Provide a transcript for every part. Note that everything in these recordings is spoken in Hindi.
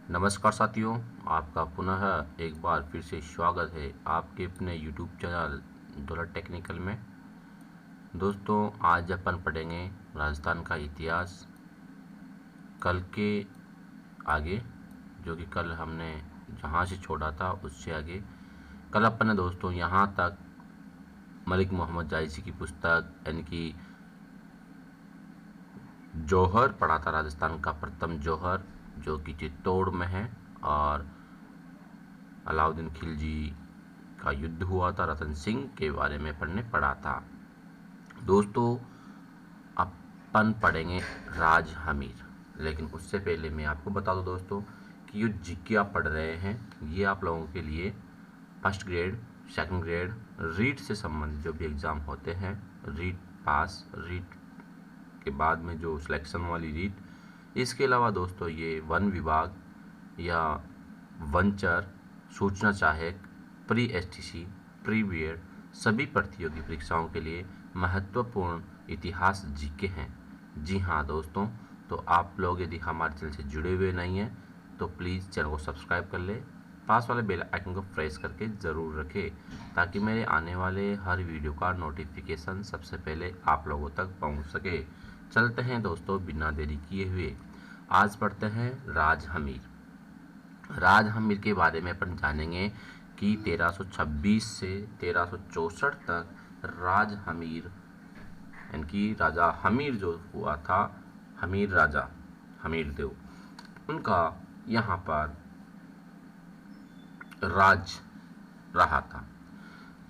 नमस्कार साथियों, आपका पुनः एक बार फिर से स्वागत है आपके अपने यूट्यूब चैनल डॉलर टेक्निकल में। दोस्तों, आज अपन पढ़ेंगे राजस्थान का इतिहास कल के आगे, जो कि कल हमने जहाँ से छोड़ा था उससे आगे। कल अपन ने दोस्तों यहाँ तक मलिक मोहम्मद जायसी की पुस्तक यानी कि जौहर पढ़ा था, राजस्थान का प्रथम जौहर जो कि चित्तौड़ में है, और अलाउद्दीन खिलजी का युद्ध हुआ था, रतन सिंह के बारे में अपन ने पढ़ा था। दोस्तों, अपन पढ़ेंगे राज हमीर, लेकिन उससे पहले मैं आपको बता दूं दोस्तों कि ये जीके आप पढ़ रहे हैं ये आप लोगों के लिए first grade, second grade, REET से संबंधित जो भी एग्ज़ाम होते हैं, रीट पास, रीट के बाद में जो सिलेक्शन वाली रीट, इसके अलावा दोस्तों ये वन विभाग या वनचर, सूचना सहायक, प्री एसटीसी, प्री बीएड सभी प्रतियोगी परीक्षाओं के लिए महत्वपूर्ण इतिहास जीके हैं। जी हाँ दोस्तों, तो आप लोग यदि हमारे चैनल से जुड़े हुए नहीं हैं तो प्लीज़ चैनल को सब्सक्राइब कर ले, पास वाले बेल आइकन को प्रेस करके ज़रूर रखें ताकि मेरे आने वाले हर वीडियो का नोटिफिकेशन सबसे पहले आप लोगों तक पहुंच सके। चलते हैं दोस्तों बिना देरी किए हुए, आज पढ़ते हैं राज हमीर। राज हमीर के बारे में अपन जानेंगे कि 1326 से 1364 तक राज हमीर यानी कि राजा हमीर जो हुआ था, हमीर राजा हमीर देव, उनका यहाँ पर राज रहा था।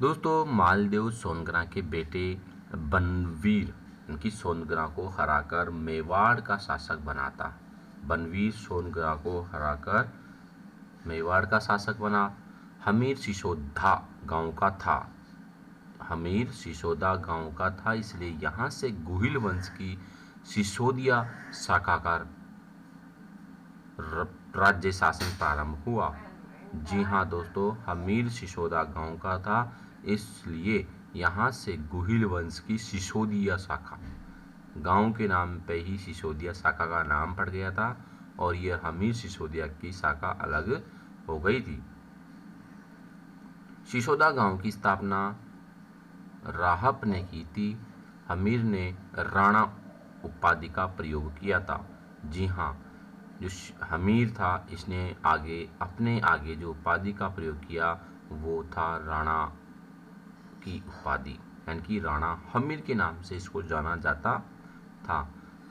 दोस्तों, मालदेव सोनग्रा के बेटे बनवीर इनकी सोनग्रा को हराकर मेवाड़ का शासक बना था। बनवीर सोनग्रा को हराकर मेवाड़ का शासक बना। हमीर सिसोदा गांव का था, हमीर सिसोदा गांव का था, इसलिए यहाँ से गुहिल वंश की सिसोदिया शाखा का राज्य शासन प्रारंभ हुआ। जी हाँ दोस्तों, हमीर सिसोदा गांव का था, इसलिए यहाँ से गुहिल वंश की सिसोदिया शाखा, गांव के नाम पे ही सिसोदिया शाखा का नाम पड़ गया था और यह हमीर सिसोदिया की शाखा अलग हो गई थी। सिसोदा गांव की स्थापना राहप ने की थी। हमीर ने राणा उपाधि का प्रयोग किया था। जी हाँ, जो हमीर था इसने अपने आगे जो उपाधि का प्रयोग किया वो था राणा की उपाधि, यानी कि राणा हमीर के नाम से इसको जाना जाता था।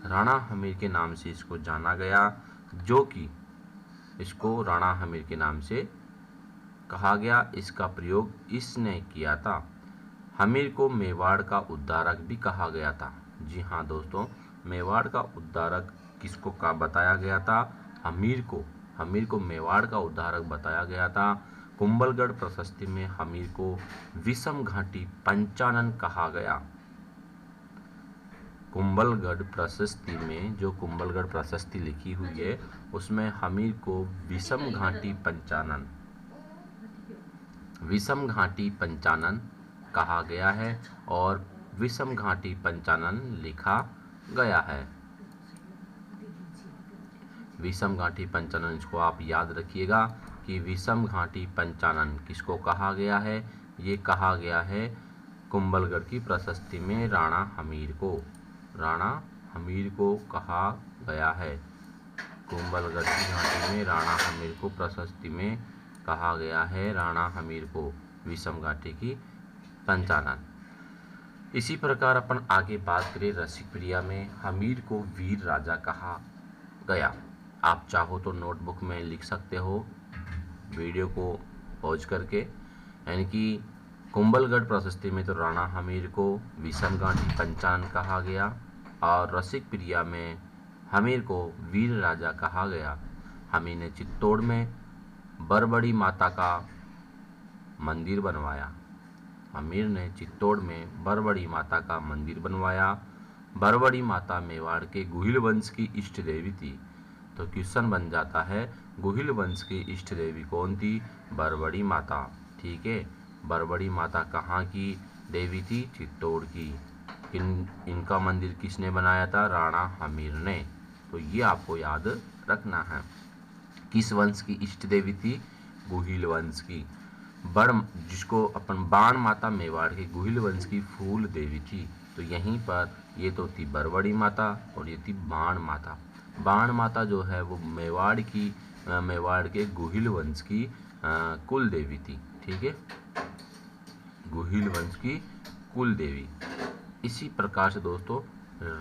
राणा हमीर के नाम से इसको जाना गया, जो कि इसको राणा हमीर के नाम से कहा गया, इसका प्रयोग इसने किया था। हमीर को मेवाड़ का उद्धारक भी कहा गया था। जी हाँ दोस्तों, मेवाड़ का उद्धारक किसको का बताया गया था? हमीर को मेवाड़ का उद्धारक बताया गया था। कुंभलगढ़ प्रशस्ति में हमीर को विषम घाटी पंचानन कहा गया। कुंभलगढ़ प्रशस्ति में जो कुंभलगढ़ प्रशस्ति लिखी हुई है उसमें हमीर को विषम घाटी पंचानन कहा गया है और विषम घाटी पंचानन लिखा गया है। विषम घाटी पंचानन, इसको आप याद रखिएगा कि विषम घाटी पंचानन किसको कहा गया है? ये कहा गया है कुंभलगढ़ की प्रशस्ति में राणा हमीर को कहा गया है। कुंभलगढ़ की घाटी में राणा हमीर को प्रशस्ति में कहा गया है, राणा हमीर को विषम घाटी की पंचानन। इसी प्रकार अपन आगे बात करें रसिकप्रिया में, हमीर को वीर राजा कहा गया। आप चाहो तो नोटबुक में लिख सकते हो वीडियो को पॉज करके, यानी कि कुंभलगढ़ प्रशस्ति में तो राणा हमीर को विषम घाटी पंचानन कहा गया और रसिकप्रिया में हमीर को वीर राजा कहा गया। हमीर ने चित्तौड़ में बरबड़ी माता का मंदिर बनवाया। हमीर ने चित्तौड़ में बरबड़ी माता का मंदिर बनवाया। बरबड़ी माता मेवाड़ के गुहिल वंश की इष्ट देवी थी। तो क्वेश्चन बन जाता है, गुहिल वंश की इष्ट देवी कौन थी? बरबड़ी माता। ठीक है, बरबड़ी माता कहाँ की देवी थी? चित्तौड़ की। इनका मंदिर किसने बनाया था? राणा हमीर ने। तो ये आपको याद रखना है। किस वंश की इष्ट देवी थी? गुहिल वंश की। बड़ जिसको अपन बाण माता मेवाड़ के गुहिल वंश की फूल देवी थी। तो यहीं पर ये तो थी बरबड़ी माता और ये थी बाण माता। बाण माता जो है वो मेवाड़ के गुहिल वंश की कुल देवी थी। ठीक है, गुहिल वंश की कुल देवी। इसी प्रकार से दोस्तों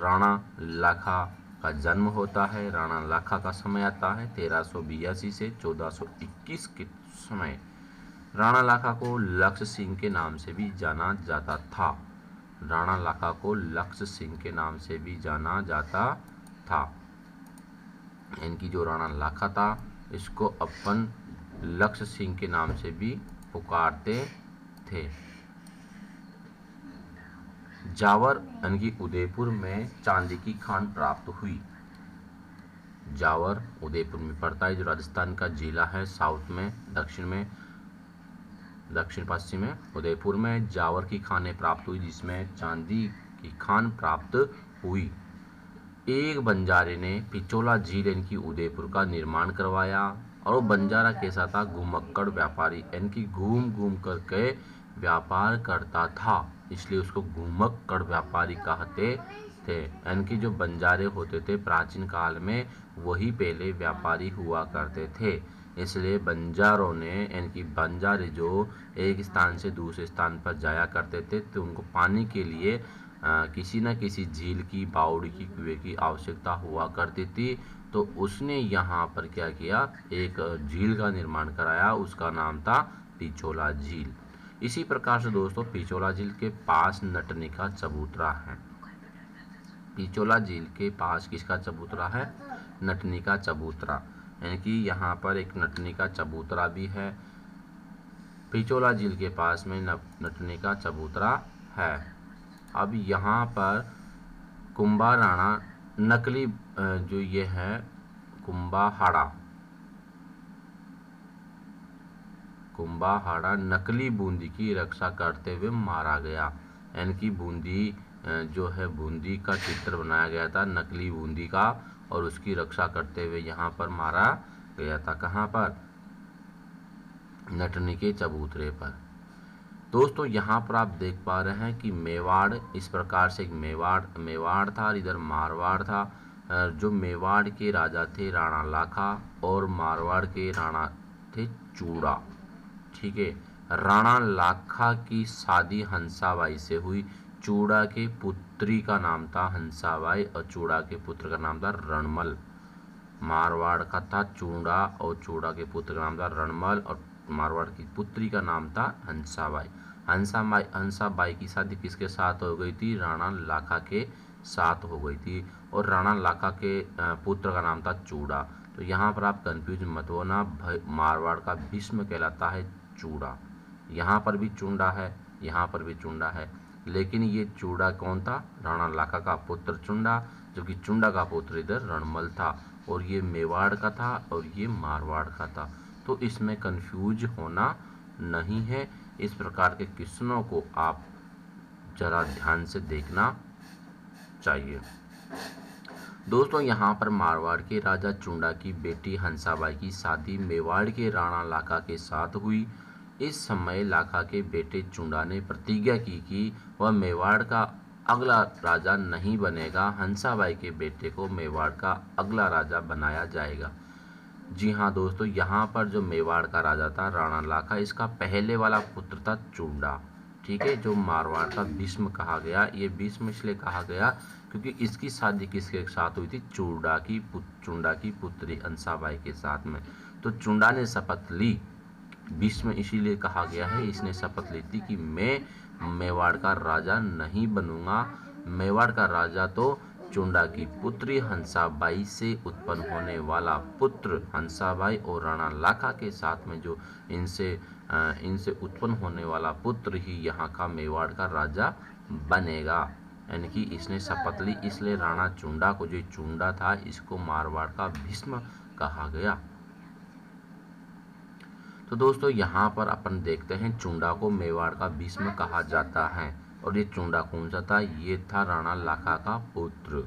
राणा लाखा का जन्म होता है। राणा लाखा का समय आता है 1382 से 1421 के समय। राणा लाखा को लक्ष्य सिंह के नाम से भी जाना जाता था। राणा लाखा को लक्ष्य सिंह के नाम से भी जाना जाता था। इनकी जो राणा लाखा था इसको अपन लक्ष्य सिंह के नाम से भी पुकारते थे। जावर यानी उदयपुर में चांदी की खान प्राप्त हुई। जावर उदयपुर में पड़ता है, जो राजस्थान का जिला है, साउथ में, दक्षिण पश्चिम में। उदयपुर में जावर की खानें प्राप्त हुई जिसमें चांदी की खान प्राप्त हुई। एक बंजारे ने पिचोला झील यानी उदयपुर का निर्माण करवाया और वो बंजारा कैसा था? घुमक्कड़ व्यापारी यानी घूम घूम करके व्यापार करता था, इसलिए उसको घुमक्कड़ व्यापारी कहते थे। यानी जो बंजारे होते थे प्राचीन काल में वही पहले व्यापारी हुआ करते थे, इसलिए बंजारों ने यानी बंजारे जो एक स्थान से दूसरे स्थान पर जाया करते थे तो उनको पानी के लिए किसी न किसी झील की, बावड़ी की, कुएं की आवश्यकता हुआ करती थी। तो उसने यहाँ पर क्या किया? एक झील का निर्माण कराया, उसका नाम था पिचोला झील। इसी प्रकार से दोस्तों पिचोला झील के पास नटनी का चबूतरा है। पिचोला झील के पास किसका चबूतरा है? नटनी का चबूतरा, यानी कि यहाँ पर एक नटनी का चबूतरा भी है। पिचोला झील के पास में नटनी का चबूतरा है। अब यहाँ पर कुंभा राणा नकली जो ये है कुंभाहाड़ा नकली बूंदी की रक्षा करते हुए मारा गया। यानी कि बूंदी जो है, बूंदी का चित्र बनाया गया था नकली बूंदी का और उसकी रक्षा करते हुए यहाँ पर मारा गया था। कहाँ पर? नटनी के चबूतरे पर। दोस्तों यहाँ पर आप देख पा रहे हैं कि मेवाड़ इस प्रकार से, एक मेवाड़ था और इधर मारवाड़ था। जो मेवाड़ के राजा थे राणा लाखा और मारवाड़ के राणा थे चूड़ा। ठीक है, राणा लाखा की शादी हंसाबाई से हुई। चूड़ा के पुत्री का नाम था हंसाबाई और चूड़ा के पुत्र का नाम था रणमल। मारवाड़ का था चूड़ा और चूड़ा के पुत्र का नाम था रणमल और मारवाड़ की पुत्री का नाम था हंसाबाई। हंसाबाई की शादी किसके साथ हो गई थी? राणा लाखा के साथ हो गई थी और राणा लाखा के पुत्र का नाम था चूड़ा। तो यहाँ पर आप कंफ्यूज मत होना, मारवाड़ का भीष्म कहलाता है चूड़ा। यहाँ पर भी चूड़ा है, यहाँ पर भी चूड़ा है, लेकिन ये चूड़ा कौन था? राणा लाखा का पुत्र चूड़ा, जो कि चूड़ा का पुत्र इधर रणमल था और ये मेवाड़ का था और ये मारवाड़ का था। तो इसमें कंफ्यूज होना नहीं है। इस प्रकार के क्वेश्चनों को आप जरा ध्यान से देखना चाहिए। दोस्तों यहाँ पर मारवाड़ के राजा चूड़ा की बेटी हंसाबाई की शादी मेवाड़ के राणा लाखा के साथ हुई। इस समय लाखा के बेटे चूड़ा ने प्रतिज्ञा की कि वह मेवाड़ का अगला राजा नहीं बनेगा। हंसाबाई के बेटे को मेवाड़ का अगला राजा बनाया जाएगा। जी हाँ दोस्तों, यहाँ पर जो मेवाड़ का राजा था राणा लाखा, इसका पहले वाला पुत्र था चूड़ा। ठीक है, जो मारवाड़ का भीष्म कहा गया। ये भीष्म इसलिए कहा गया क्योंकि इसकी शादी किसके साथ हुई थी? चूड़ा की पुत्री हंसाबाई के साथ में। तो चूड़ा ने शपथ ली, भीष्म इसीलिए कहा गया है, इसने शपथ ली थी कि मैं मेवाड़ का राजा नहीं बनूंगा। मेवाड़ का राजा तो चूड़ा की पुत्री हंसाबाई से उत्पन्न होने वाला पुत्र हंसाबाई और राणा लाखा के साथ में जो इनसे उत्पन्न होने वाला पुत्र ही यहाँ का मेवाड़ का राजा बनेगा। यानी कि इसने शपथ ली, इसलिए राणा चूड़ा को, जो चूड़ा था, इसको मारवाड़ का भीष्म कहा गया। तो दोस्तों यहाँ पर अपन देखते हैं चूड़ा को मेवाड़ का भीष्म कहा जाता है और ये चूड़ा कौन सा था? ये था राणा लाखा का पुत्र।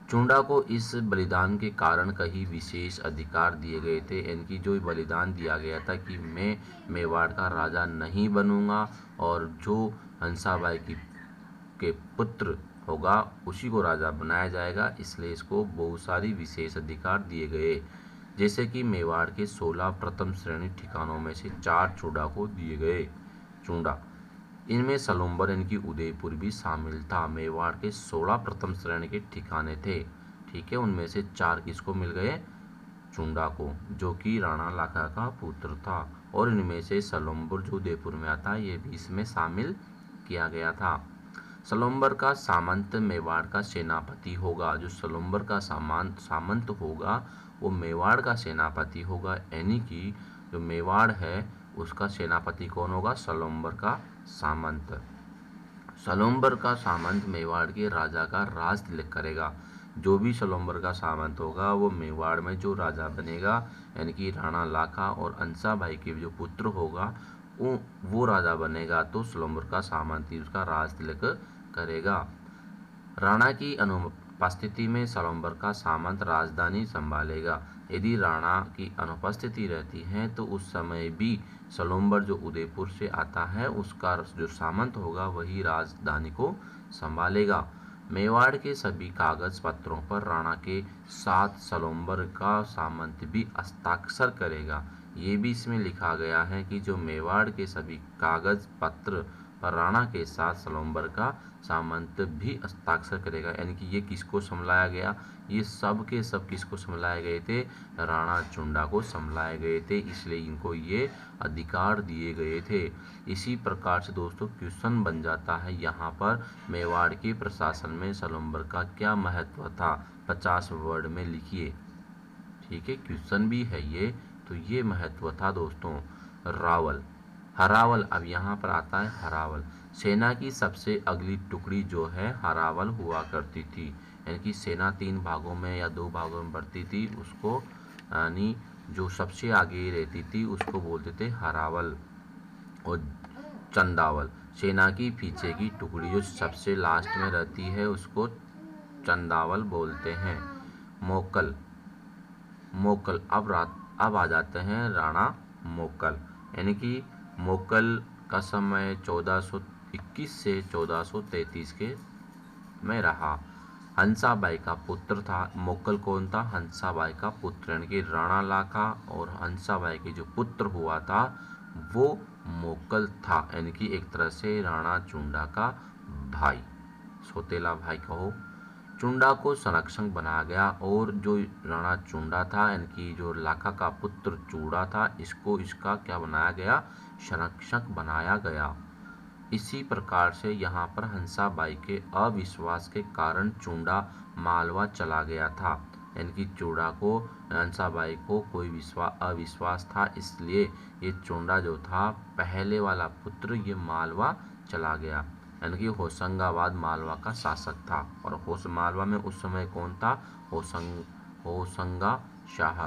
चूंडा को इस बलिदान के कारण कई विशेष अधिकार दिए गए थे। इनकी जो बलिदान दिया गया था कि मैं मेवाड़ का राजा नहीं बनूंगा और जो हंसाबाई के पुत्र होगा उसी को राजा बनाया जाएगा, इसलिए इसको बहुत सारी विशेष अधिकार दिए गए। जैसे कि मेवाड़ के 16 प्रथम श्रेणी ठिकानों में से 4 चूंडा को दिए गए। चूंडा इनमें सलुम्बर इनकी उदयपुर भी शामिल था। मेवाड़ के 16 प्रथम श्रेणी के ठिकाने थे, ठीक है, उनमें से 4 किसको मिल गए? चूंडा को, जो कि राणा लाखा का पुत्र था। और इनमें से सलुम्बर जो उदयपुर में आता है ये भी इसमें शामिल किया गया था। सलुम्बर का सामंत मेवाड़ का सेनापति होगा। जो सलुम्बर का सामंत होगा वो मेवाड़ का सेनापति होगा, यानी कि जो मेवाड़ है उसका सेनापति कौन होगा? सलुम्बर का सामंत। सलुम्बर का सामंत मेवाड़ के राजा का राज तिलक करेगा। जो भी सलुम्बर का सामंत होगा वो मेवाड़ में जो राजा बनेगा, यानी कि राणा लाखा और अंसाबाई के जो पुत्र होगा वो राजा बनेगा, तो सलुम्बर का सामंत ही उसका राज तिलक करेगा। राणा की अनुपस्थिति में सलुम्बर का सामंत राजधानी संभालेगा। यदि राणा की अनुपस्थिति रहती है तो उस समय भी सलुम्बर जो उदयपुर से आता है उसका जो सामंत होगा वही राजधानी को संभालेगा। मेवाड़ के सभी कागज पत्रों पर राणा के साथ सलुम्बर का सामंत भी हस्ताक्षर करेगा। ये भी इसमें लिखा गया है कि जो मेवाड़ के सभी कागज पत्र पर राणा के साथ सलुम्बर का सामंत भी हस्ताक्षर करेगा, यानी कि ये किसको समलाया गया? ये सब के सब किसको समलाए गए थे? राणा चुंडा को समलाए गए थे, इसलिए इनको ये अधिकार दिए गए थे। इसी प्रकार से दोस्तों क्वेश्चन बन जाता है यहाँ पर, मेवाड़ के प्रशासन में सलुम्बर का क्या महत्व था? 50 वर्ड में लिखिए, ठीक है, क्वेश्चन भी है ये। तो ये महत्व था दोस्तों। रावल, हरावल, अब यहाँ पर आता है हरावल। सेना की सबसे अगली टुकड़ी जो है हरावल हुआ करती थी, यानी कि सेना 3 भागों में या 2 भागों में बढ़ती थी, उसको यानी जो सबसे आगे रहती थी उसको बोलते थे हरावल। और चंदावल, सेना की पीछे की टुकड़ी जो सबसे लास्ट में रहती है उसको चंदावल बोलते हैं। मोकल, मोकल, अब आ जाते हैं राणा मोकल, यानी कि मोकल का समय 1421 से 1433 के में रहा। हंसाबाई का पुत्र था। मोकल कौन था? हंसाबाई का पुत्र, यानी कि राणा लाखा और हंसाबाई के जो पुत्र हुआ था वो मोकल था, यानी कि एक तरह से राणा चुंडा का भाई, सौतेला भाई कहो। चुंडा को संरक्षक बनाया गया और जो राणा चुंडा था, यानी कि जो लाखा का पुत्र चूड़ा था, इसको इसका क्या बनाया गया? संरक्षक बनाया गया। इसी प्रकार से यहाँ पर हंसाबाई के अविश्वास के कारण चुंडा मालवा चला गया था, यानी कि चूड़ा को हंसाबाई को कोई अविश्वास था, इसलिए ये चुंडा जो था पहले वाला पुत्र ये मालवा चला गया, यानी कि होशंगाबाद मालवा का शासक था। और मालवा में उस समय कौन था? होशंगा शाह।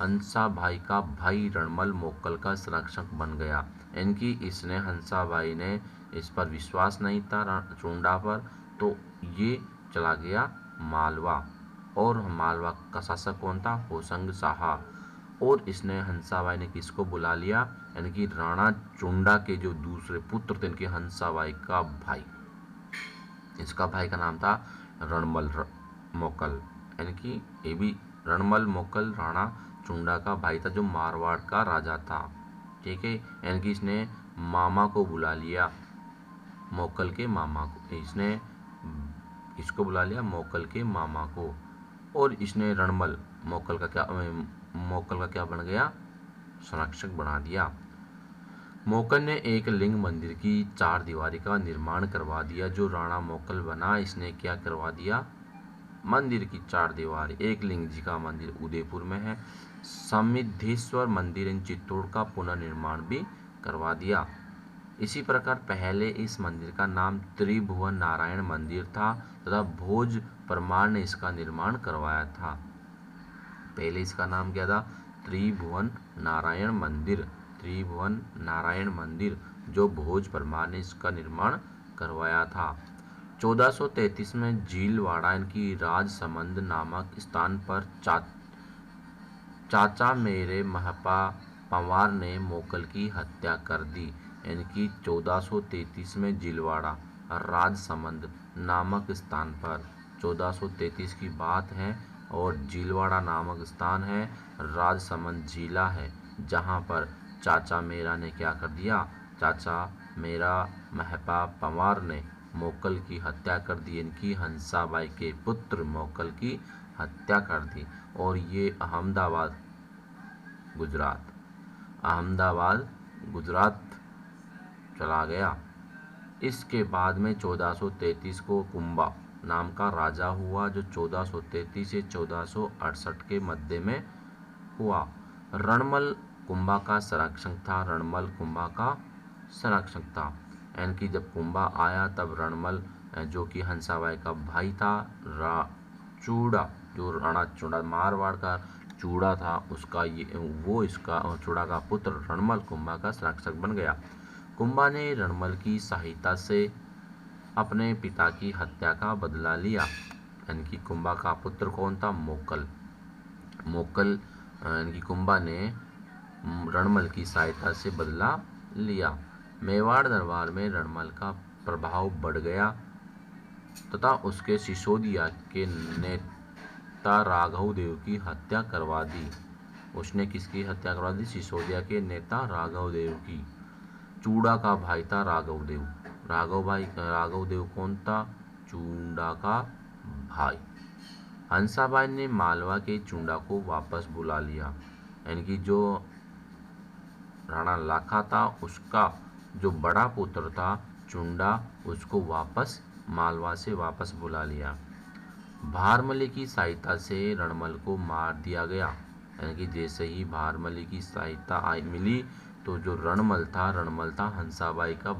हंसाबाई का भाई रणमल मोकल का संरक्षक बन गया, यानी कि इसने हंसाबाई ने इस पर विश्वास नहीं था चुंडा पर, तो ये चला गया मालवा। और मालवा का शासक कौन था? होशंग शाह। और इसने हंसाबाई ने किसको बुला लिया? यानी कि राणा चुंडा के जो दूसरे पुत्र थे इनके हंसाबाई का भाई, इसका भाई का नाम था रणमल मोकल, यानी कि ये भी रणमल मोकल राणा चुंडा का भाई था जो मारवाड़ का राजा था, ठीक है। यानी कि इसने मामा को बुला लिया, मोकल के मामा को, इसने इसको बुला लिया मोकल के मामा को। और इसने रणमल मोकल का क्या बन गया? संरक्षक बना दिया। मोकल ने एक लिंग मंदिर की 4 दीवारी का निर्माण करवा दिया। जो राणा मोकल बना इसने क्या करवा दिया? मंदिर की 4 दीवारी। एक लिंग जी का मंदिर उदयपुर में है। समिद्धेश्वर मंदिर इन चित्तौड़ का पुनर्निर्माण भी करवा दिया। इसी प्रकार पहले इस मंदिर का नाम त्रिभुवन नारायण मंदिर था तथा भोज परमार ने इसका निर्माण करवाया था। पहले इसका नाम क्या था? त्रिभुवन नारायण मंदिर। त्रिभुवन नारायण मंदिर जो भोज परमार ने इसका निर्माण करवाया था। 1433 में झीलवाड़ा इनकी राजसमंद नामक स्थान पर चाचा मेरे महपा पंवार ने मोकल की हत्या कर दी। इनकी 1433 में झीलवाड़ा राजसमंद नामक स्थान पर 1433 की बात है और झीलवाड़ा नामक स्थान है, राजसमंद जिला है, जहां पर चाचा मेरा ने क्या कर दिया, चाचा मेरा महपा पंवार ने मोकल की हत्या कर दी। इनकी हंसाबाई के पुत्र मोकल की हत्या कर दी और ये अहमदाबाद गुजरात चला गया। इसके बाद में 1433 को कुंभा नाम का राजा हुआ, जो 1433 से 1468 के मध्य में हुआ। रणमल कुंभा का संरक्षक था, रणमल कुंभा का संरक्षक था। यानी कि जब कुंभा आया तब रणमल जो कि हंसाबाई का भाई था, चूड़ा जो राणा चूड़ा मारवाड़ का चूड़ा था, उसका इसका चूड़ा का पुत्र रणमल कुंभा का संरक्षक बन गया। कुंभा ने रणमल की सहायता से अपने पिता की हत्या का बदला लिया। यानी कि कुंभा का पुत्र कौन था, मोकल यानी कि कुंभा ने रणमल की सहायता से बदला लिया। मेवाड़ दरबार में रणमल का प्रभाव बढ़ गया तथा उसके सिसोदिया के नेता राघव देव की हत्या करवा दी। उसने किसकी हत्या करवा दी, सिसोदिया के नेता राघव देव की। चूड़ा का भाई था राघव देव। राघव देव कौन था, चूड़ा का भाई। हंसाबाई ने मालवा के चूड़ा को वापस बुला लिया। यानी कि जो राणा लाखा था उसका जो बड़ा पुत्र था चुंडा, उसको मालवा से वापस बुला लिया। भारमली की सहायता से रणमल को मार दिया गया। यानी कि जैसे ही भारमली की सहायता मिली तो जो रणमल था हंसाबाई का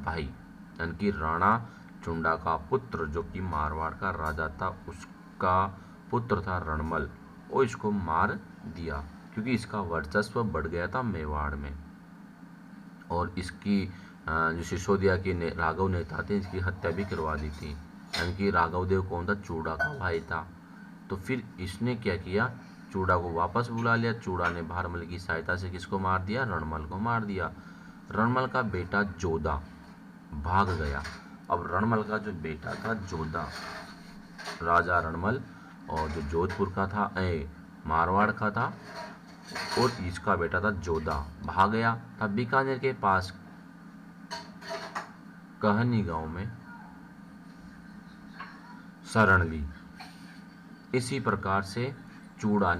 भाई, यानी कि राणा चुंडा का पुत्र जो कि मारवाड़ का राजा था, उसका पुत्र था रणमल, और इसको मार दिया क्योंकि इसका वर्चस्व बढ़ गया था मेवाड़ में। और इसकी जो सिसोदिया के राघव नेता थे, इसकी हत्या भी करवा दी थी। यानी कि राघव देव कौन था, चूड़ा का भाई था। तो फिर इसने क्या किया, चूड़ा को वापस बुला लिया। चूड़ा ने भारमल की सहायता से किसको मार दिया, रणमल को मार दिया। रणमल का बेटा जोधा भाग गया। अब रणमल का जो बेटा था जोधा, राजा रणमल, और जो जोधपुर का था मारवाड़ का था, और इसका बेटा था जोधा भाग गया। तब बीकानेर के पास कहनी गांव में शरण ली। इसी प्रकार से चुंडा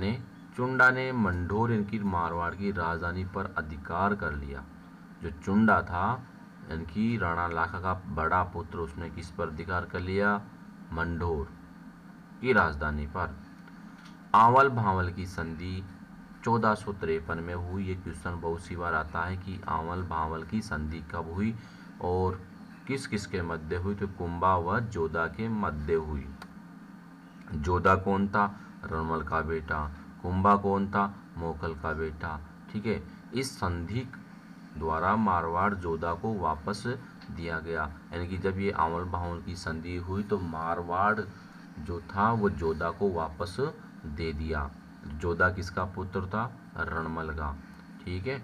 ने मंढोर इनकी मारवाड़ की राजधानी पर अधिकार कर लिया। जो चुंडा था इनकी राणा लाखा का बड़ा पुत्र, उसने किस पर अधिकार कर लिया, मंढोर की राजधानी पर। आंवल भांवल की संधि 1453 में हुई। ये क्वेश्चन बहुत सी बार आता है कि आंवल भांवल की संधि कब हुई और किस किस के मध्य हुई, तो कुंभा व जोधा के मध्य हुई। जोधा कौन था, रणमल का बेटा। कुंभा कौन था, मोकल का बेटा। ठीक है, इस संधि द्वारा मारवाड़ जोधा को वापस दिया गया। यानी कि जब ये आंवल भांवल की संधि हुई तो मारवाड़ जो था वो जोधा को वापस दे दिया। जोधा किसका पुत्र था, रणमल का। ठीक है,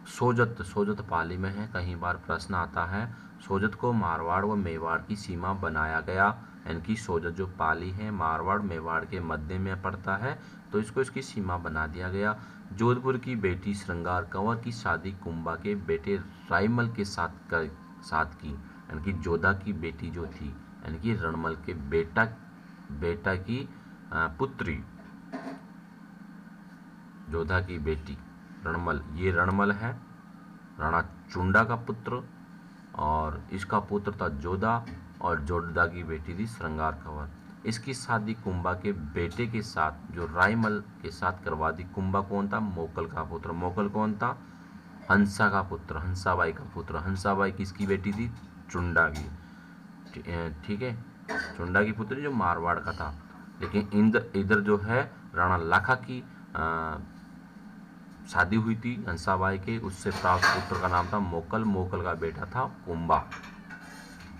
सोजत पाली में है, कई बार प्रश्न आता है। सोजत को मारवाड़ व मेवाड़ की सीमा बनाया गया। यानी कि सोजत जो पाली है मारवाड़ मेवाड़ के मध्य में पड़ता है, तो इसको इसकी सीमा बना दिया गया। जोधपुर की बेटी श्रृंगार कंवर की शादी कुंभा के बेटे रायमल के साथ की। यानी कि जोधा की बेटी जो थी, यानी कि रणमल के बेटा की पुत्री, जोधा की बेटी रणमल, ये रणमल है राणा चुंडा का पुत्र, और इसका पुत्र था जोधा, और जोधा की बेटी थी श्रृंगार कंवर। इसकी शादी कुंभा के बेटे के साथ जो रायमल के साथ करवा दी। कुंभा कौन था, मोकल का पुत्र। मोकल कौन था, हंसा का पुत्र, हंसाबाई का पुत्र। हंसाबाई किसकी बेटी थी, चुंडा की। ठीक है, चुंडा की पुत्री जो मारवाड़ का था। लेकिन इधर जो है राणा लाखा की शादी हुई थी हंसाबाई के, उससे प्राप्त पुत्र का नाम था मोकल। मोकल का बेटा था कुंभा,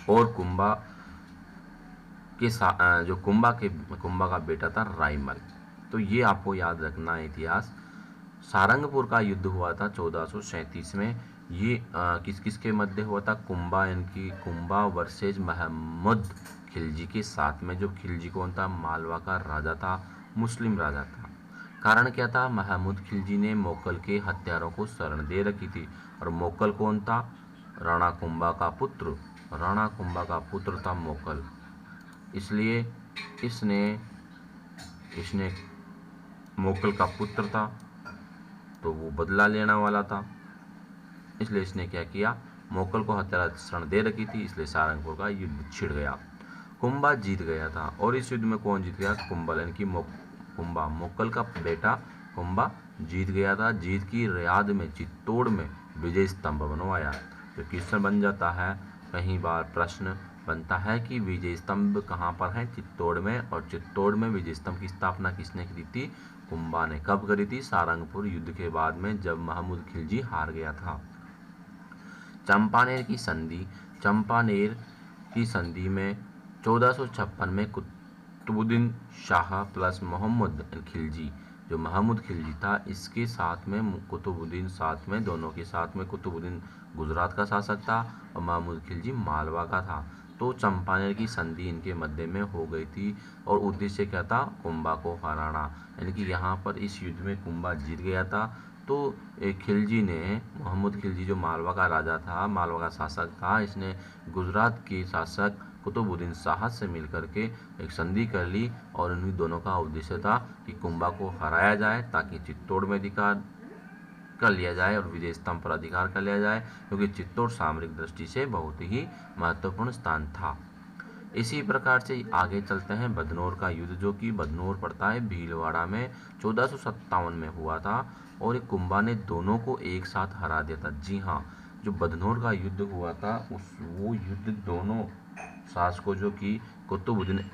और कुंभा जो कुंभा का बेटा था राइमल। तो ये आपको याद रखना है इतिहास। सारंगपुर का युद्ध हुआ था 1437 में। ये किस किस के मध्य हुआ था? कुंभा यानी कि कुंभा वर्सेज महमूद खिलजी के साथ में। जो खिलजी कौन था? मालवा का राजा था, मुस्लिम राजा था। कारण क्या था? महमूद खिलजी ने मोकल के हथियारों को शरण दे रखी थी। और मोकल कौन था? राणा कुंभा का पुत्र। राणा कुंभा का पुत्र था मोकल। इसलिए इसने इसने मोकल का पुत्र था, तो वो बदला लेने वाला था। इसलिए इसने क्या किया? मोकल को हथियार शरण दे रखी थी, इसलिए सारंगपुर का युद्ध छिड़ गया। कुंभा जीत गया था। और इस युद्ध में कौन जीत गया? कुंभल यानी कि कुंभा, मोकल का बेटा कुंभा जीत गया था। जीत की याद में चित्तौड़ में विजय स्तंभ बनवाया। जो क्वेश्चन बन जाता है, कई बार प्रश्न बनता है कि विजय स्तंभ कहाँ पर है? चित्तौड़ में। और चित्तौड़ में विजय स्तंभ की स्थापना किसने की थी? कुंभा ने। कब करी थी? सारंगपुर युद्ध के बाद में, जब महमूद खिलजी हार गया था। चंपानेर की संधि। चंपानेर की संधि में 1456 में कुतुबुद्दीन शाह प्लस मोहम्मद खिलजी, जो महमूद खिलजी था, इसके साथ में कुतुबुद्दीन साथ में, दोनों के साथ में कुतुबुद्दीन गुजरात का शासक था और महमूद खिलजी मालवा का था। तो चंपानेर की संधि इनके मध्य में हो गई थी। और उद्देश्य क्या था? कुंभा को हराना। यानी कि यहाँ पर इस युद्ध में कुंभा जीत गया था। तो खिलजी ने, मोहम्मद खिलजी जो मालवा का राजा था, मालवा का शासक था, इसने गुजरात के शासक कुतुबुद्दीन शाह से मिलकर के एक संधि कर ली। और इन दोनों का उद्देश्य था कि कुंभा को हराया जाए, ताकि चित्तौड़ में अधिकार कर लिया जाए और विजय स्तंभ पर अधिकार कर लिया जाए, क्योंकि चित्तौड़ सामरिक दृष्टि से बहुत ही महत्वपूर्ण स्थान था। इसी प्रकार से आगे चलते हैं। बदनौर का युद्ध, जो कि बदनौर पड़ता है भीलवाड़ा में, 1457 में हुआ था। और एक कुंभा ने दोनों को एक साथ हरा दिया था। जी हाँ, जो बदनौर का युद्ध हुआ था, वो युद्ध दोनों शासकों, जो कि कुतुबुद्दीन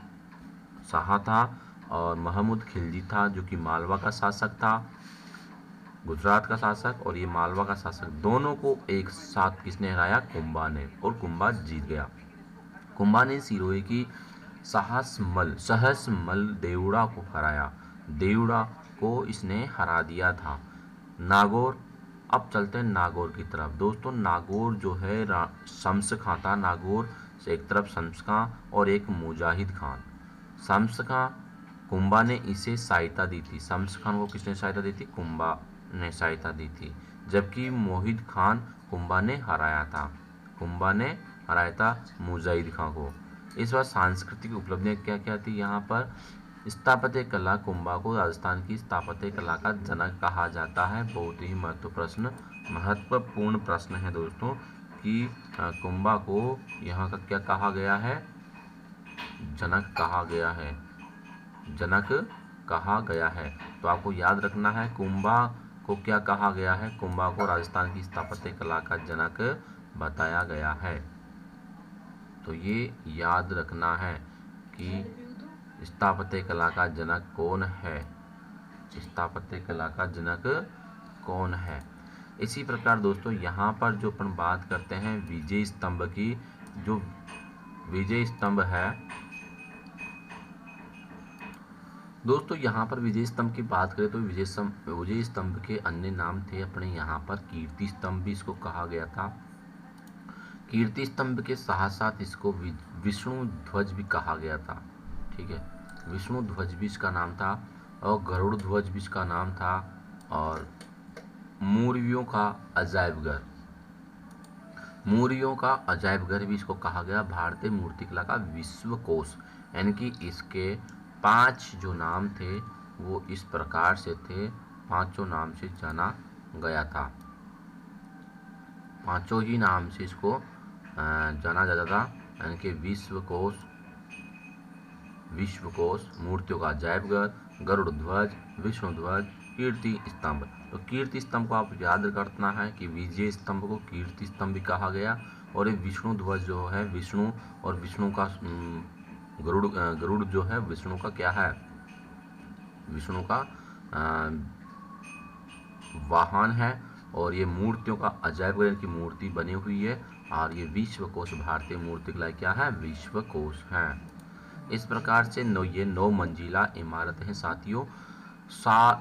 शाह था और महमूद खिलजी था, जो कि मालवा का शासक था, गुजरात का शासक, और ये मालवा का शासक, दोनों को एक साथ किसने हराया? कुंभा ने। और कुंभा जीत गया। कुंभा ने सिरोही की सहसमल देवड़ा को हराया। देवड़ा को इसने हरा दिया था। नागौर। अब चलते हैं नागौर की तरफ। दोस्तों, नागौर जो है शम्स खां था। नागौर से एक तरफ शम्स खां और एक मुजाहिद खान। शम्स खां, कुंभा ने इसे सहायता दी थी। शम्स खान को किसने सहायता दी थी? कुंभा ने सहायता दी थी। जबकि मोहिद खान कुंभा ने हराया था। कुंभा ने हराया था मुजाहिद खां को। इस बार सांस्कृतिक उपलब्धियां क्या क्या थी यहाँ पर? स्थापत्य कला। कुंभा को राजस्थान की स्थापत्य कला का जनक कहा जाता है। बहुत ही महत्वपूर्ण प्रश्न है दोस्तों, कि कुंभा को यहाँ का क्या कहा गया है? जनक कहा गया है। जनक कहा गया है। तो आपको याद रखना है, कुंभा को क्या कहा गया है? कुंभा को राजस्थान की स्थापत्य कला का जनक बताया गया है। तो ये याद रखना है कि स्थापत्य कला का जनक कौन है। स्थापत्य कला का जनक कौन है। इसी प्रकार दोस्तों, यहाँ पर जो अपन बात करते हैं विजय स्तंभ की, जो विजय स्तंभ है दोस्तों, यहाँ पर विजय स्तंभ की बात करें तो विजय स्तंभ के अन्य नाम थे अपने यहाँ पर। कीर्ति स्तंभ भी इसको कहा गया था। कीर्ति स्तंभ के साथ साथ इसको विष्णु ध्वज भी कहा गया था। ठीक है, विष्णु ध्वज भी इसका नाम था, और गरुड़ ध्वज भी इसका नाम था। और मूर्तियों का अजायबघर, मूर्तियों का अजायबघर भी इसको कहा गया। भारतीय मूर्तिकला का विश्वकोश। यानी कि इसके 5 जो नाम थे वो इस प्रकार से थे, 5 नाम से जाना गया था। 5 ही नाम से इसको जाना जाता था। यानी कि विश्वकोश, मूर्तियों का अजायबघर, गरुड़ ध्वज, विष्णु ध्वज, कीर्ति स्तंभ। तो कीर्ति स्तंभ को आप याद करना है कि विजय स्तंभ को कीर्ति स्तंभ भी कहा गया। और ये विष्णु ध्वज जो है, विष्णु और विष्णु का गरुड़ जो है विष्णु का क्या है? विष्णु का वाहन है। और ये मूर्तियों का अजायबघर की मूर्ति बनी हुई है। और ये विश्वकोश, भारतीय मूर्तिकला क्या है? विश्वकोश है। इस प्रकार से ये 9 मंजिला इमारत है साथियों।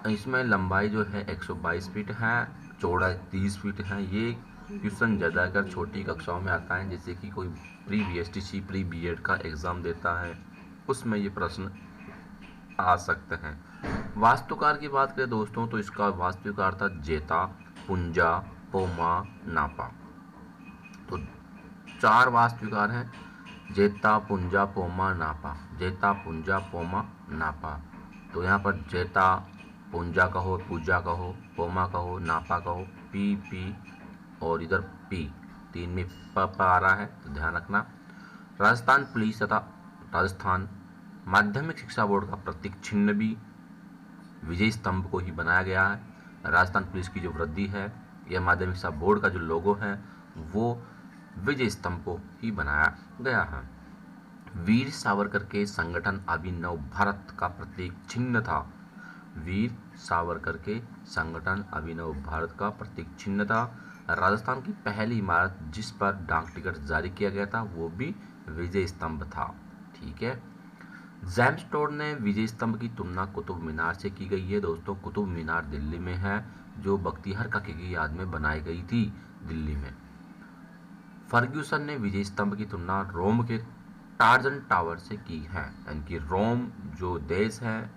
इसमें लंबाई जो है 122 फीट है, चौड़ाई 30 फीट है। ये क्वेश्चन ज़्यादातर छोटी कक्षाओं में आता है, जैसे कि कोई प्री BSTC प्री BEd का एग्ज़ाम देता है, उसमें ये प्रश्न आ सकते हैं। वास्तुकार की बात करें दोस्तों तो इसका वास्तुकार था जेता, पुंजा, पोमा, नापा। तो 4 वास्तुकार हैं, जेता, पुंजा, पोमा, नापा। जेता, पुंजा, पोमा, नापा। तो यहाँ पर जेता, पुंजा कहो, पूजा कहो, पोमा कहो, नापा कहो, पी और इधर पी, 3 में प आ रहा है, तो ध्यान रखना। राजस्थान पुलिस तथा राजस्थान माध्यमिक शिक्षा बोर्ड का प्रतीक चिन्ह भी विजय स्तंभ को ही बनाया गया है। राजस्थान पुलिस की जो वृद्धि है, यह माध्यमिक शिक्षा बोर्ड का जो लोगो है वो विजय स्तंभ को ही बनाया गया है। वीर सावरकर के संगठन अभिनव भारत का प्रतीक चिन्ह था। वीर सावरकर के संगठन अभिनव भारत का प्रतीक चिन्ह था। राजस्थान की पहली इमारत जिस पर डाक टिकट जारी किया गया था वो भी विजय स्तंभ था। ठीक है। जेम्स टोड ने विजय स्तंभ की तुलना कुतुब मीनार से की गई है। दोस्तों कुतुब मीनार दिल्ली में है, जो बख्तियार काकी की याद में बनाई गई थी दिल्ली में। फर्ग्यूसन ने विजय स्तंभ की तुलना रोम के टार्जन टावर से की है, यानी कि रोम जो देश है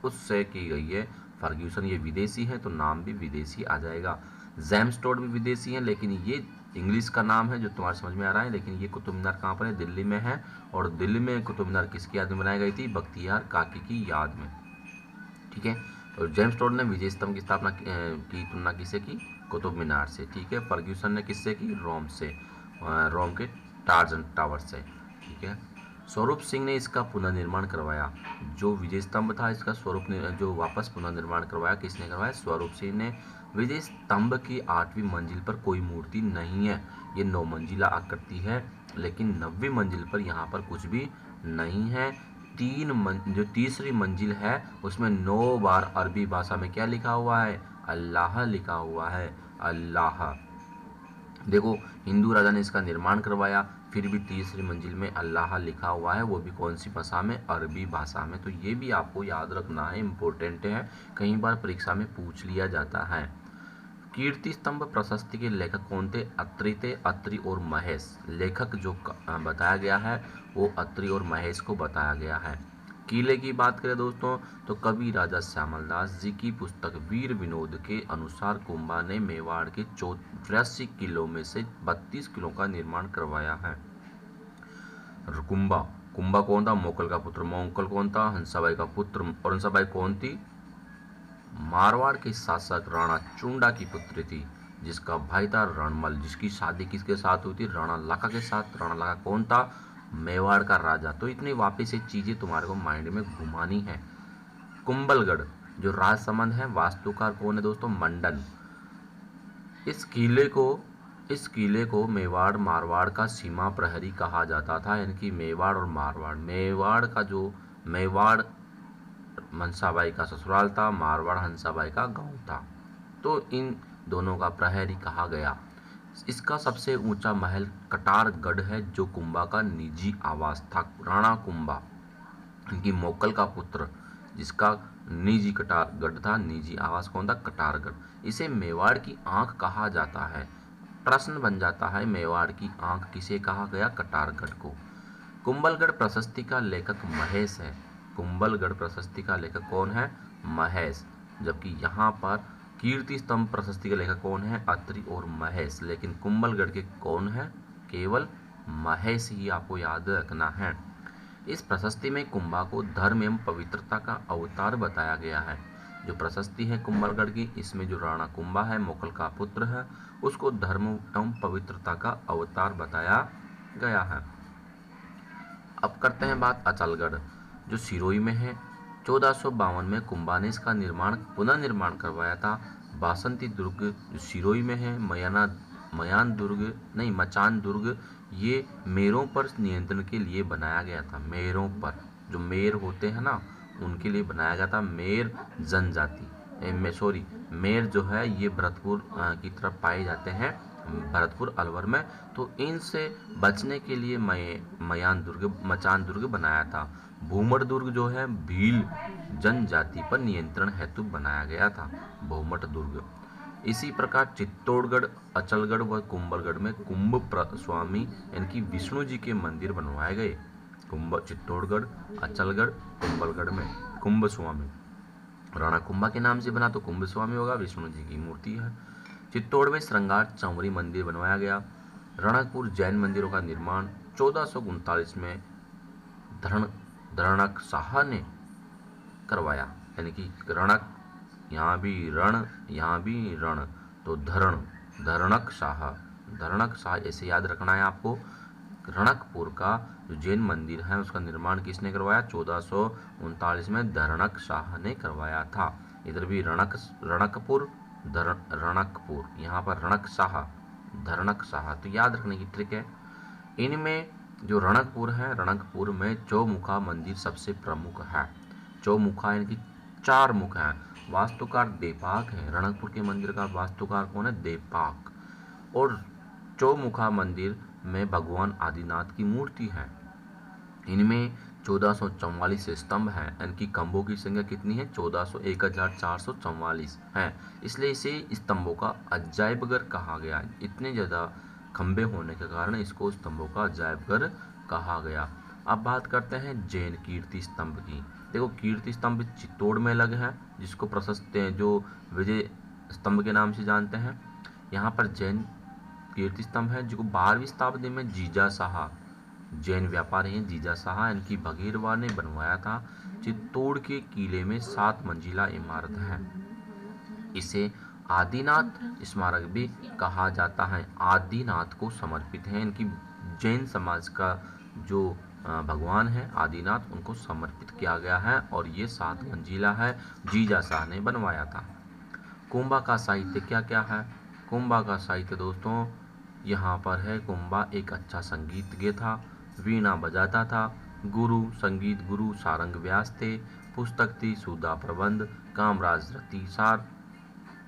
उससे की गई है। फर्ग्यूसन ये विदेशी है तो नाम भी विदेशी आ जाएगा। जेम्स टोड भी विदेशी है, लेकिन ये इंग्लिश का नाम है जो तुम्हारे समझ में आ रहा है। लेकिन ये कुतुब मीनार कहाँ पर है? दिल्ली में है। और दिल्ली में कुतुब मीनार किसकी याद में बनाई गई थी? बख्तियार काकी की याद में। ठीक है। और जेम्स टोड ने विजय स्तंभ की स्थापना की तुलना किससे की? कुतुब मीनार से। ठीक है। फर्ग्यूसन ने किससे की? रोम से, रोम के टार्जन टावर से। ठीक है। स्वरूप सिंह ने इसका पुनर्निर्माण करवाया। जो विजय स्तंभ था इसका स्वरूप जो वापस पुनर्निर्माण करवाया, किसने करवाया? स्वरूप सिंह ने। विजय स्तंभ की 8वीं मंजिल पर कोई मूर्ति नहीं है। ये 9 मंजिला आकृति है, लेकिन 9वीं मंजिल पर यहाँ पर कुछ भी नहीं है। जो तीसरी मंजिल है उसमें 9 बार अरबी भाषा में क्या लिखा हुआ है? अल्लाह लिखा हुआ है। अल्लाह। देखो हिंदू राजा ने इसका निर्माण करवाया, फिर भी तीसरी मंजिल में अल्लाह लिखा हुआ है, वो भी कौन सी भाषा में? अरबी भाषा में। तो ये भी आपको याद रखना है, इम्पोर्टेंट है, कई बार परीक्षा में पूछ लिया जाता है। कीर्ति स्तंभ प्रशस्ति के लेखक कौन थे? अत्रि थे। अत्रि और महेश। लेखक जो बताया गया है वो अत्रि और महेश को बताया गया है। किले की बात करें दोस्तों तो कवि राजा श्यामल दास जी की पुस्तक वीर विनोद के अनुसार कुंभा ने मेवाड़ के 84 किलों में से 32 किलों का निर्माण करवाया है। कुंभा कुंभा कौन था? मोकल का पुत्र। मोकल कौन था? हंसाबाई का पुत्र। और हंसाबाई कौन थी? मारवाड़ के शासक राणा चुंडा की पुत्री थी, जिसका भाई था रणमल, जिसकी शादी किसके साथ हुई थी? राणा लाखा के साथ। राणा लाखा कौन था? मेवाड़ का राजा। तो इतनी वापस ये चीजें तुम्हारे को माइंड में घुमानी है। कुंभलगढ़ जो राजसमंद है, वास्तुकार कौन है दोस्तों? मंडन। इस किले को मेवाड़ मारवाड़ का सीमा प्रहरी कहा जाता था, यानी कि मेवाड़ और मारवाड़। मेवाड़ हंसाबाई का ससुराल था, मारवाड़ हंसाबाई का गांव था, तो इन दोनों का प्रहरी कहा गया। इसका सबसे ऊंचा महल कटारगढ़ है, जो कुंभा का निजी आवास था। राणा कुंभा, इनकी मोकल का पुत्र, जिसका निजी कटारगढ़ था, निजी आवास कौन था? कटारगढ़। इसे मेवाड़ की आंख कहा जाता है। प्रश्न बन जाता है, मेवाड़ की आंख किसे कहा गया? कटारगढ़ को। कुंभलगढ़ प्रशस्ति का लेखक महेश है। कुंभलगढ़ प्रशस्ति का लेखक कौन है? महेश। जबकि यहाँ पर कीर्ति स्तंभ प्रशस्ति के लेखक कौन है? अत्रि और महेश। लेकिन कुंभलगढ़ के कौन है? केवल महेश ही आपको याद रखना है। इस प्रशस्ति में कुंभा को धर्म एवं पवित्रता का अवतार बताया गया है। जो प्रशस्ति है कुंभलगढ़ की, इसमें जो राणा कुंभा है, मोकल का पुत्र है, उसको धर्म एवं पवित्रता का अवतार बताया गया है। अब करते हैं बात अचलगढ़, जो सिरोही में है। 1452 में कुंभा ने इसका पुनर्निर्माण करवाया था। बासंती दुर्ग जो सिरोही में है, मचान दुर्ग, ये मेरों पर नियंत्रण के लिए बनाया गया था। मेरों पर, जो मेर होते हैं ना, उनके लिए बनाया गया था। मेर जनजाति, मेर जो है ये भरतपुर की तरफ पाए जाते हैं, भरतपुर अलवर में। तो इनसे बचने के लिए मचान दुर्ग बनाया था। भूमड़ दुर्ग जो है भील जनजाति पर नियंत्रण हेतु बनाया गया था, भूमड़ दुर्ग। इसी प्रकार चित्तौड़गढ़, अचलगढ़ व कुंभलगढ़ में स्वामी यानी विष्णु जी के मंदिर बनवाए गए। चित्तौड़गढ़, अचलगढ़, कुंभलगढ़ में कुंभ स्वामी, राणा कुंभा के नाम से बना तो कुंभ स्वामी होगा, विष्णु जी की मूर्ति है। चित्तौड़ में श्रृंगार चौवरी मंदिर बनवाया गया। रणकपुर जैन मंदिरों का निर्माण 1439 में धरणक शाह ने करवाया, यानी कि रणक, यहाँ भी रण, यहाँ भी रण, तो धरणक शाह ऐसे याद रखना है आपको। रणकपुर का जो जैन मंदिर है उसका निर्माण किसने करवाया? 1439 में धरणक शाह ने करवाया था। इधर भी रणकपुर, यहाँ पर धरणक शाह, तो याद रखने की ट्रिक है। इनमें जो रणकपुर है, रणकपुर में चौमुखा मंदिर सबसे प्रमुख है। चौमुखा यानी कि 4 मुख है। वास्तुकार देपाक है। रणकपुर के मंदिर का वास्तुकार कौन है? देपाक। और चौमुखा मंदिर में भगवान आदिनाथ की मूर्ति है। इनमें 1444 स्तंभ हैं, यानी कि खंभों की संख्या कितनी है? 1444 है। इसलिए इसे स्तंभों का अजायबघर कहा गया। इतने ज़्यादा खंभे होने के कारण इसको स्तंभों का अजायबघर कहा गया। अब बात करते हैं जैन कीर्ति स्तंभ की। देखो, कीर्ति स्तंभ चित्तौड़ में लगे हैं, जिसको प्रशस्त जो विजय स्तंभ के नाम से जानते हैं। यहाँ पर जैन कीर्ति स्तंभ है, जो 12वीं शताब्दी में जीजा शाह, जैन व्यापारी हैं जीजा शाह, इनकी भगीरवा ने बनवाया था। चित्तौड़ के किले में 7 मंजिला इमारत है। इसे आदिनाथ स्मारक भी कहा जाता है। आदिनाथ को समर्पित है, इनकी जैन समाज का जो भगवान है आदिनाथ, उनको समर्पित किया गया है और ये 7 मंजिला है, जीजा शाह ने बनवाया था। कुंभा का साहित्य क्या क्या है? कुंभा का साहित्य दोस्तों यहाँ पर है। कुंभा एक अच्छा संगीतज्ञ था, वीणा बजाता था, संगीत गुरु सारंग व्यास थे। पुस्तक थी सुधा प्रबंध, कामराज रति सार,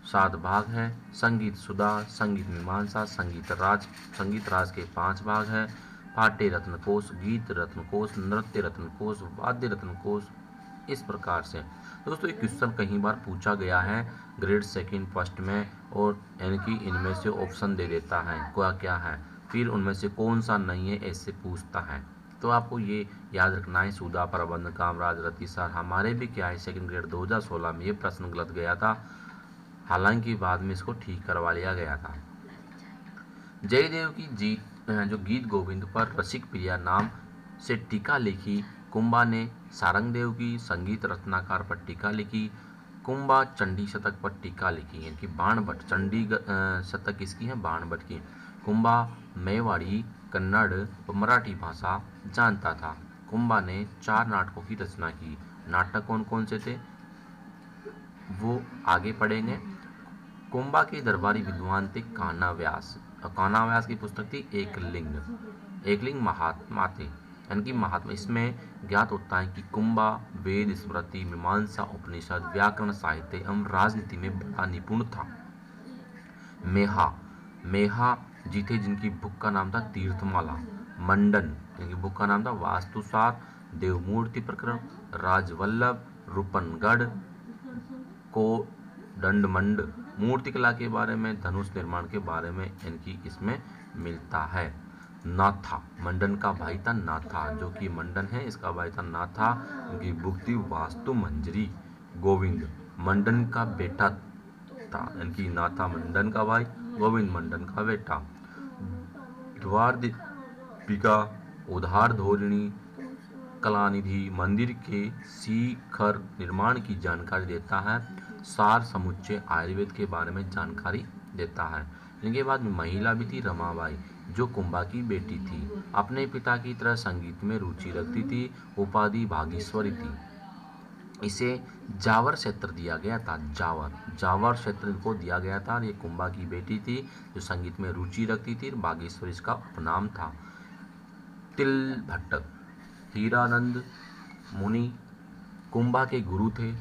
7 भाग हैं। संगीत सुधा, संगीत मीमांसा, संगीत राज के 5 भाग हैं। पाट्य रत्न कोश, गीत रत्न कोश, नृत्य रत्न कोश, वाद्य रत्न कोश, इस प्रकार से। दोस्तों, ये क्वेश्चन कई बार पूछा गया है ग्रेड 2 फर्स्ट में, और यानी कि इनमें से ऑप्शन दे देता है क्या है, फिर उनमें से कौन सा नहीं है ऐसे पूछता है। तो आपको ये याद रखना है, सुधा प्रबंध, कामराज रति सार। हमारे भी क्या है 2nd ग्रेड 2016 में ये प्रश्न गलत गया था, हालांकि बाद में इसको ठीक करवा लिया गया था। जयदेव की जो गीत गोविंद पर रसिक प्रिया नाम से टीका लिखी। कुंभा ने सारंगदेव की संगीत रत्नाकार पर टीका लिखी। कुंभा चंडी शतक पर टीका लिखी, यानी कि बाणभट्ट चंडी शतक किसकी है? बाणभट्ट की। कुंभा मेवाड़ी, कन्नड़ व मराठी भाषा जानता था। कुंभा ने 4 नाटकों की रचना की। नाटक कौन कौन से थे वो आगे पढ़ेंगे। कुंभा के दरबारी विद्वान थे कान्हा व्यास। कान्हा व्यास की पुस्तक थी एकलिंग महात्मा थे, यानी कि महात्मा। इसमें ज्ञात होता है कि कुंभा वेद, स्मृति, मीमांसा, उपनिषद, व्याकरण, साहित्य एवं राजनीति में बड़ा निपुण था। मेहा जी थे, जिनकी बुक का नाम था तीर्थमाला। मंडन, जिनकी बुक का नाम था वास्तुसार। देवमूर्ति प्रकरण, राजवल्लभ, रूपनगढ़, को दंडमंड, मूर्ति कला के बारे में, धनुष निर्माण के बारे में इनकी इसमें मिलता है। नाथा, मंडन का भाई था नाथा, जो कि मंडन है इसका भाई था नाथा। उनकी बुक थी वास्तु मंजरी। गोविंद मंडन का बेटा था, इनकी नाथा मंडन का भाई, गोविंद मंडन का बेटा। द्वार दीपिका, उधार धोरणी, कलानिधि मंदिर के शिखर निर्माण की जानकारी देता है। सार समुच्चय आयुर्वेद के बारे में जानकारी देता है। इनके बाद महिला भी थी रमाबाई, जो कुंभा की बेटी थी। अपने पिता की तरह संगीत में रुचि रखती थी। उपाधि भागीश्वरी थी। इसे जावर क्षेत्र दिया गया था। जावर क्षेत्र को दिया गया था। ये कुंभा की बेटी थी जो संगीत में रुचि रखती थी। भागीश्वरी इसका उपनाम था। तिलभट्ट हीरानंद मुनि कुंभा के गुरु थे।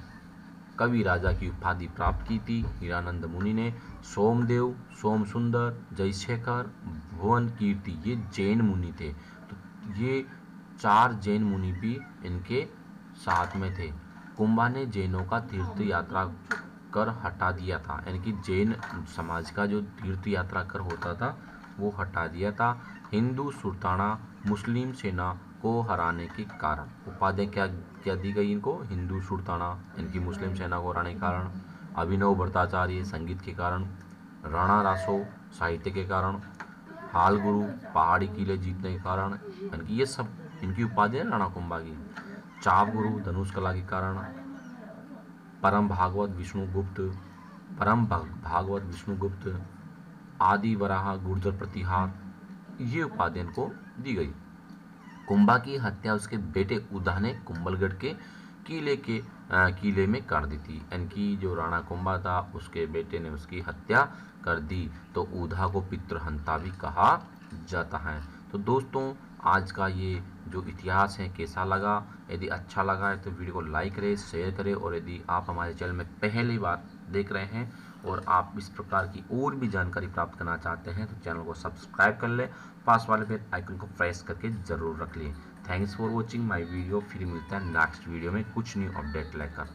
कवि राजा की उपाधि प्राप्त की थी हीरानंद मुनि ने। सोमदेव, सोम सुंदर, जयशेखर, भुवन कीर्ति ये जैन मुनि थे। तो ये 4 जैन मुनि भी इनके साथ में थे। कुंभा ने जैनों का तीर्थ यात्रा कर हटा दिया था, यानी कि जैन समाज का जो तीर्थ यात्रा कर होता था वो हटा दिया था। हिंदू सुल्ताना मुस्लिम सेना को हराने के कारण, उपाधि क्या क्या दी गई इनको? हिंदू सुल्ताना, इनकी मुस्लिम सेना को हराने के कारण। अभिनव भट्टाचार्य संगीत के कारण। राणा रासो साहित्य के कारण। हाल गुरु पहाड़ी किले जीतने के कारण, यानी कि ये सब इनकी उपाधि है राणा कुंभा की। चाप गुरु धनुष कला के कारण। परम भागवत विष्णुगुप्त, भागवत विष्णुगुप्त, आदि वराह गुर्जर प्रतिहार, ये उपाधि इनको दी गई। कुंभा की हत्या उसके बेटे उदा ने कुंभलगढ़ के किले में कर दी थी, यानी कि जो राणा कुंभा था उसके बेटे ने उसकी हत्या कर दी। तो उदा को पितृहंता भी कहा जाता है। तो दोस्तों आज का ये जो इतिहास है कैसा लगा? यदि अच्छा लगा है तो वीडियो को लाइक करें, शेयर करें, और यदि आप हमारे चैनल में पहली बार देख रहे हैं और आप इस प्रकार की और भी जानकारी प्राप्त करना चाहते हैं तो चैनल को सब्सक्राइब कर लें, पास वाले बेल आइकन को प्रेस करके ज़रूर रख लें। Thanks for watching my video. फिर मिलता है नेक्स्ट वीडियो में कुछ न्यू अपडेट लेकर।